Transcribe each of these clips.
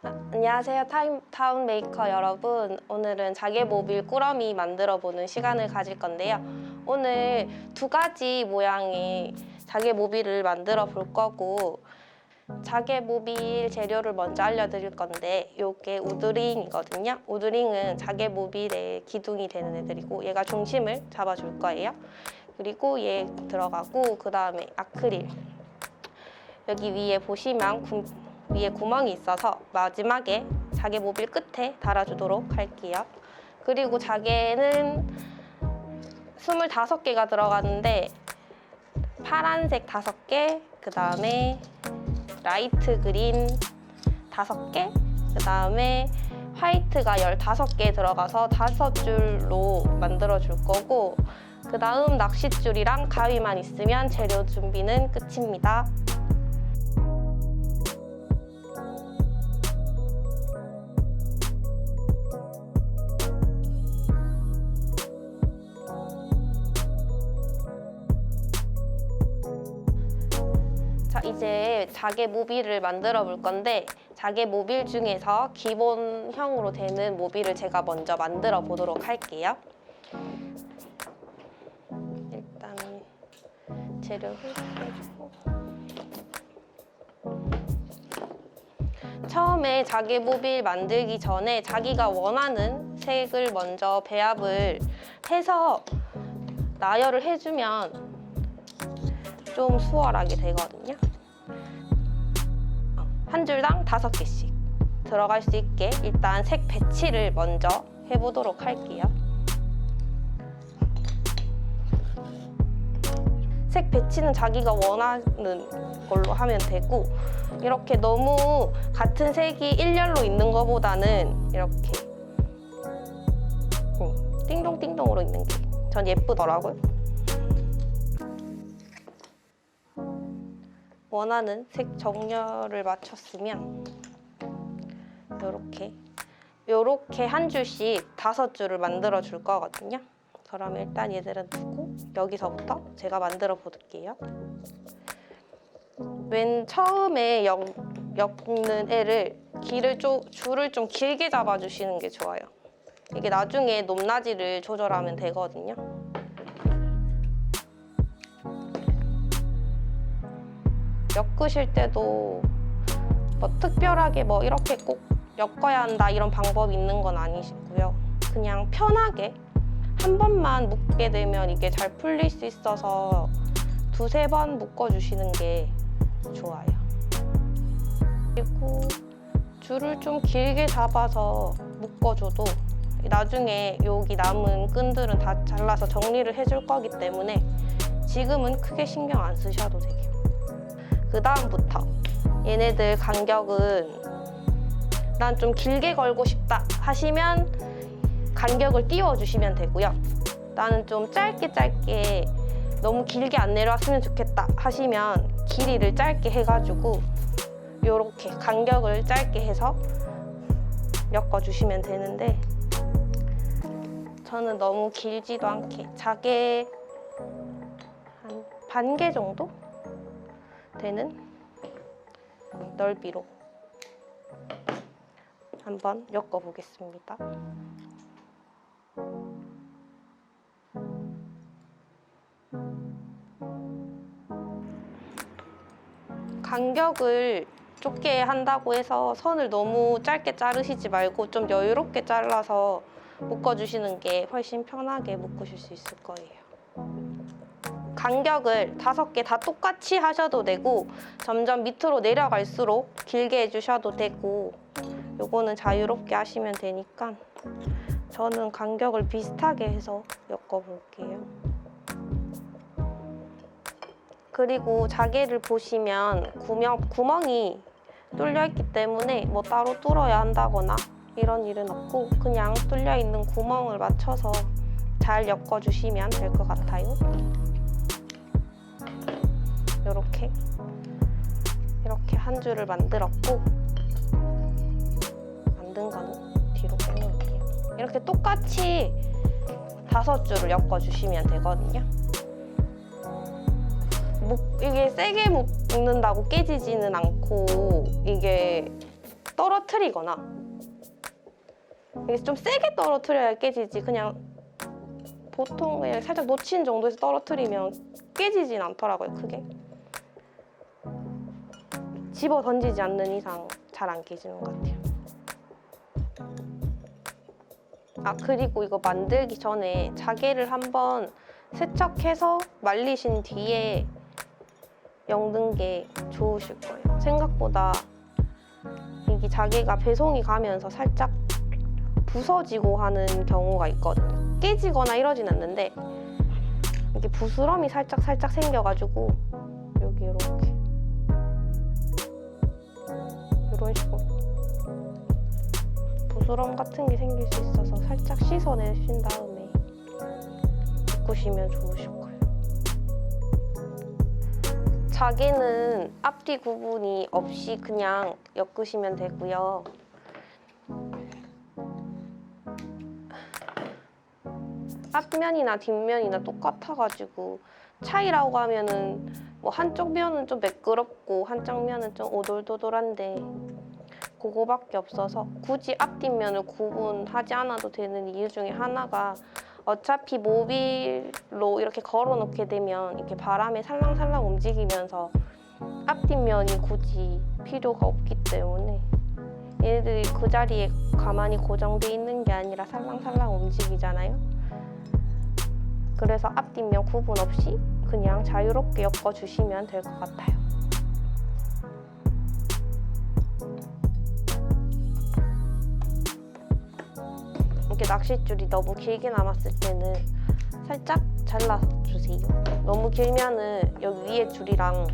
안녕하세요, 타운 메이커 여러분. 오늘은 자개 모빌 꾸러미 만들어보는 시간을 가질 건데요. 오늘 두 가지 모양의 자개 모빌을 만들어 볼 거고, 자개 모빌 재료를 먼저 알려드릴 건데, 이게 우드링이거든요. 우드링은 자개 모빌의 기둥이 되는 애들이고, 얘가 중심을 잡아줄 거예요. 그리고 얘 들어가고, 그 다음에 아크릴. 여기 위에 보시면 위에 구멍이 있어서 마지막에 자개 모빌 끝에 달아주도록 할게요. 그리고 자개는 25개가 들어가는데 파란색 5개, 그 다음에 라이트 그린 5개, 그 다음에 화이트가 15개 들어가서 5줄로 만들어 줄 거고, 그 다음 낚싯줄이랑 가위만 있으면 재료 준비는 끝입니다. 자, 이제 자개 모빌을 만들어 볼 건데, 자개 모빌 중에서 기본형으로 되는 모빌을 제가 먼저 만들어 보도록 할게요. 일단 재료를 빼주고, 처음에 자개 모빌 만들기 전에 자기가 원하는 색을 먼저 배합을 해서 나열을 해주면 좀 수월하게 되거든요. 한 줄당 5개씩 들어갈 수 있게 일단 색 배치를 먼저 해보도록 할게요. 색 배치는 자기가 원하는 걸로 하면 되고, 이렇게 너무 같은 색이 일렬로 있는 것보다는 이렇게 띵동띵동으로 있는 게 전 예쁘더라고요. 원하는 색 정렬을 맞췄으면 요렇게 한 줄씩 5줄을 만들어 줄 거거든요. 그러면 일단 얘들은 두고 여기서부터 제가 만들어 볼게요. 맨 처음에 엮는 애를 줄을 좀 길게 잡아주시는 게 좋아요. 이게 나중에 높낮이를 조절하면 되거든요. 엮으실 때도 뭐 특별하게 뭐 이렇게 꼭 엮어야 한다 이런 방법이 있는 건 아니시고요. 그냥 편하게 한 번만 묶게 되면 이게 잘 풀릴 수 있어서 2-3번 묶어주시는 게 좋아요. 그리고 줄을 좀 길게 잡아서 묶어줘도 나중에 여기 남은 끈들은 다 잘라서 정리를 해줄 거기 때문에 지금은 크게 신경 안 쓰셔도 돼요. 그 다음부터 얘네들 간격은 난 좀 길게 걸고 싶다 하시면 간격을 띄워주시면 되고요. 나는 좀 짧게 너무 길게 안 내려왔으면 좋겠다 하시면 길이를 짧게 해가지고 이렇게 간격을 짧게 해서 엮어주시면 되는데, 저는 너무 길지도 않게 자개 한 반 개 정도 되는 넓이로 한번 엮어 보겠습니다. 간격을 좁게 한다고 해서 선을 너무 짧게 자르시지 말고 좀 여유롭게 잘라서 묶어주시는 게 훨씬 편하게 묶으실 수 있을 거예요. 간격을 5개 다 똑같이 하셔도 되고, 점점 밑으로 내려갈수록 길게 해주셔도 되고, 요거는 자유롭게 하시면 되니까 저는 간격을 비슷하게 해서 엮어볼게요. 그리고 자개를 보시면 구멍이 뚫려 있기 때문에 뭐 따로 뚫어야 한다거나 이런 일은 없고, 그냥 뚫려 있는 구멍을 맞춰서 잘 엮어주시면 될 것 같아요. 이렇게 한 줄을 만들었고, 만든 거는 뒤로 빼놓을게요. 이렇게 똑같이 5줄을 엮어주시면 되거든요. 이게 세게 묶는다고 깨지지는 않고, 이게 떨어뜨리거나 이게 좀 세게 떨어뜨려야 깨지지 그냥 보통 그냥 살짝 놓친 정도에서 떨어뜨리면 깨지진 않더라고요, 크게. 집어 던지지 않는 이상 잘 안 깨지는 것 같아요. 아, 그리고 이거 만들기 전에 자개를 한번 세척해서 말리신 뒤에 엮는 게 좋으실 거예요. 생각보다 이게 자개가 배송이 가면서 살짝 부서지고 하는 경우가 있거든요. 깨지거나 이러진 않는데 이게 부스럼이 살짝 생겨가지고 여기 이렇게 이런 식으로 부스럼 같은 게 생길 수 있어서 살짝 씻어내신 다음에 묶으시면 좋으실 거예요. 자개는 앞뒤 구분이 없이 그냥 엮으시면 되고요. 앞면이나 뒷면이나 똑같아가지고 차이라고 하면은 뭐 한쪽 면은 좀 매끄럽고 한쪽 면은 좀 오돌도돌한데 그거밖에 없어서 굳이 앞뒷면을 구분하지 않아도 되는 이유 중에 하나가 어차피 모빌로 이렇게 걸어 놓게 되면 이렇게 바람에 살랑살랑 움직이면서 앞뒷면이 굳이 필요가 없기 때문에 얘네들이 그 자리에 가만히 고정돼 있는 게 아니라 살랑살랑 움직이잖아요. 그래서 앞뒷면 구분 없이 그냥 자유롭게 엮어주시면 될 것 같아요. 이렇게 낚싯줄이 너무 길게 남았을 때는 살짝 잘라주세요. 너무 길면은 여기 위에 줄이랑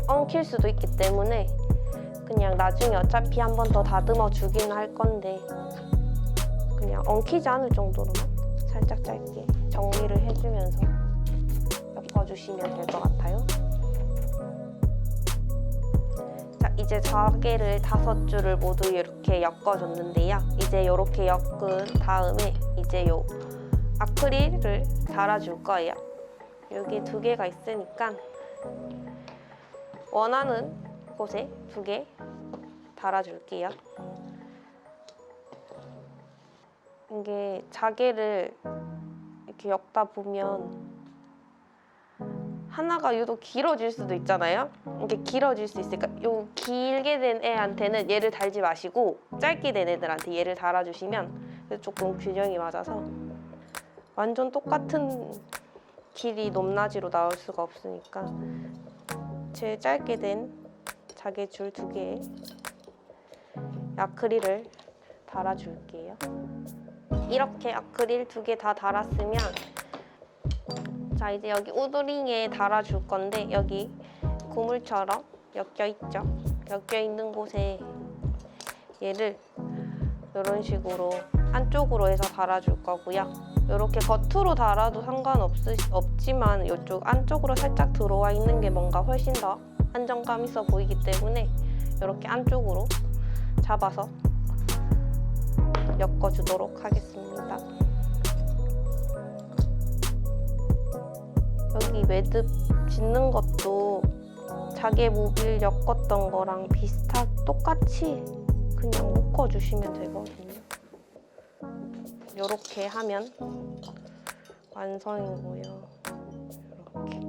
엉킬 수도 있기 때문에 그냥 나중에 어차피 한 번 더 다듬어 주긴 할 건데 그냥 엉키지 않을 정도로만 살짝 짧게 정리를 해주면서 엮어주시면 될 것 같아요. 자, 이제 자개를 5줄을 모두 이렇게 엮어줬는데요. 이제 이렇게 엮은 다음에 이제 요 아크릴을 달아줄 거예요. 여기 2개가 있으니까 원하는 곳에 2개 달아줄게요. 이게 자개를 이렇게 엮다 보면 하나가 유독 길어질 수도 있잖아요. 이게 길어질 수 있으니까 요 길게 된 애한테는 얘를 달지 마시고 짧게 된 애들한테 얘를 달아주시면 조금 균형이 맞아서 완전 똑같은 길이 높낮이로 나올 수가 없으니까 제일 짧게 된 자개줄 2개에 아크릴을 달아줄게요. 이렇게 아크릴 2개 다 달았으면 자, 이제 여기 우드링에 달아줄 건데 여기 구물처럼 엮여있죠? 엮여있는 곳에 얘를 이런 식으로 안쪽으로 해서 달아줄 거고요. 이렇게 겉으로 달아도 상관없지만 이쪽 안쪽으로 살짝 들어와 있는 게 뭔가 훨씬 더 안정감 있어 보이기 때문에 이렇게 안쪽으로 잡아서 엮어주도록 하겠습니다. 여기 매듭 짓는 것도 자개 모빌 엮었던 거랑 똑같이 그냥 묶어주시면 되거든요. 이렇게 하면 완성이고요. 이렇게.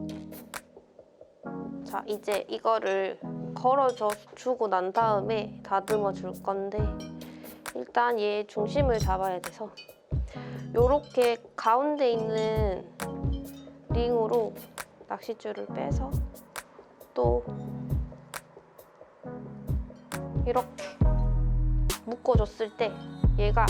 자, 이제 이거를 걸어줘 주고 난 다음에 다듬어 줄 건데 일단 얘 중심을 잡아야 돼서 이렇게 가운데 있는 링으로 낚싯줄을 빼서 또 이렇게 묶어줬을 때 얘가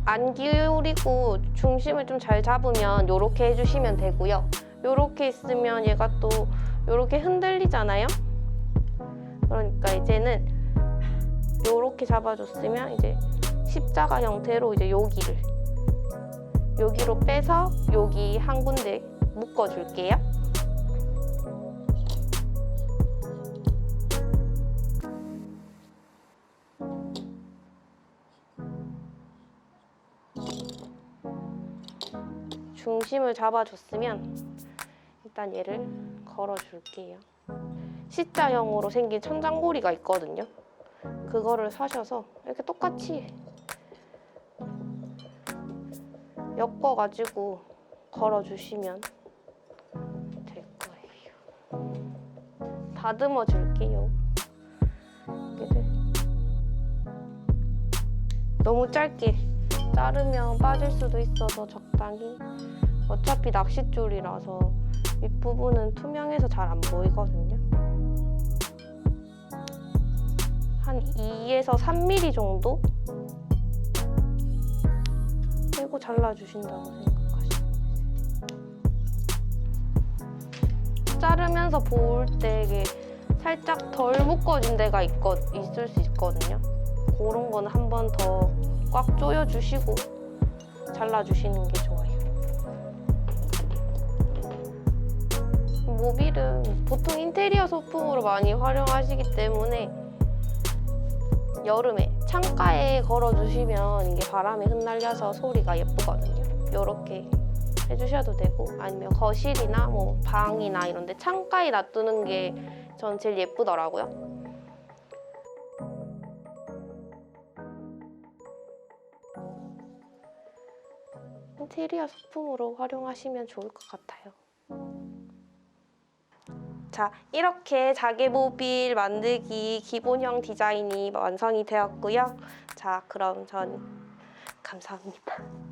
안 기울이고 중심을 좀 잘 잡으면 이렇게 해주시면 되고요. 이렇게 있으면 얘가 또 이렇게 흔들리잖아요. 그러니까 이제는 이렇게 잡아줬으면 이제 십자가 형태로 이제 여기로 빼서 여기 한 군데 묶어줄게요. 중심을 잡아줬으면 일단 얘를 걸어줄게요. C자형으로 생긴 천장고리가 있거든요. 그거를 사셔서 이렇게 똑같이 엮어가지고 걸어주시면 될 거예요. 다듬어 줄게요. 여기를 너무 짧게 자르면 빠질 수도 있어서 적당히. 어차피 낚싯줄이라서 윗부분은 투명해서 잘 안 보이거든요. 한 2에서 3mm 정도 빼고 잘라주신다고 생각하시면 되세요. 자르면서 볼 때 이게 살짝 덜 묶어진 데가 있을 수 있거든요. 그런 거는 한 번 더 꽉 조여주시고 잘라주시는 게 좋아요. 모빌은 보통 인테리어 소품으로 많이 활용하시기 때문에 여름에 창가에 걸어주시면 이게 바람에 흩날려서 소리가 예쁘거든요. 이렇게 해주셔도 되고, 아니면 거실이나 뭐 방이나 이런 데 창가에 놔두는 게 전 제일 예쁘더라고요. 인테리어 소품으로 활용하시면 좋을 것 같아요. 자, 이렇게 자개 모빌 만들기 기본형 디자인이 완성이 되었고요. 자, 그럼 전 감사합니다.